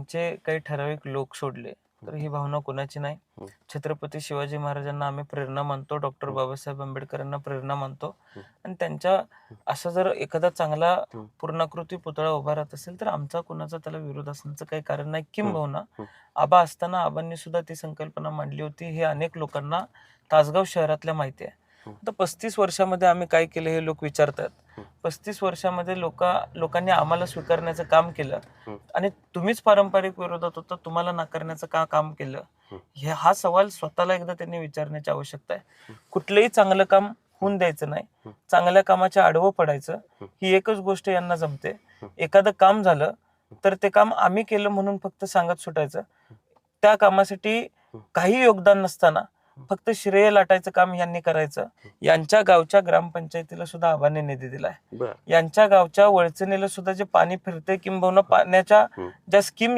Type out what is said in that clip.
चे काही ठराविक लोक सोडले तर ही भावना कोणाची नाही. हं. छत्रपती शिवाजी महाराजांना आम्ही प्रेरणा मानतो, डॉक्टर हं. बाबासाहेब आंबेडकरांना प्रेरणा मानतो. हं. आणि त्यांच्या असा जर एखादा चांगला हं. पूर्णाकृती पुतळा उभा राहत असेल तर आमचा कोणाचा त्याला विरोध असण्याचं काही कारण नाही. हं. किंबहुना हं. आबा असताना आबांनी सुद्धा ती संकल्पना मांडली होती. हे अनेक लोकांना तासगाव शहरातल्या माहिती आहे. हं. आता 35 वर्षामध्ये आम्ही काय केलं हे लोक विचारतात. हं. 35 वर्षामध्ये लोकांनी आम्हाला स्वीकारण्याचं काम केलं हं. आणि तुम्हीच पारंपरिक विरोधात होता, तुम्हाला नाकारण्याचं का काम केलं? हं. हा सवाल स्वतःला एकदा त्यांनी विचारण्याची आवश्यकता आहे. हं. कुठलंही चांगलं काम होऊन द्यायचं नाही, हं. चांगल्या कामाच्या आडवं पडायचं, हं. ही एकच गोष्ट यांना जमते. हं. एखादं काम झालं तर ते काम आम्ही केलं म्हणून फक्त सांगत सुटायचं. त्या कामासाठी काही योगदान नसताना फक्त श्रेय लाटायचं काम यांनी करायचं. यांच्या गावच्या ग्रामपंचायतीला सुद्धा आबांनी निधी दिलाय. बर यांच्या गावच्या वळचणीला सुद्धा जे पाणी फिरते किंबहुना पाण्याच्या हं. ज्या स्कीम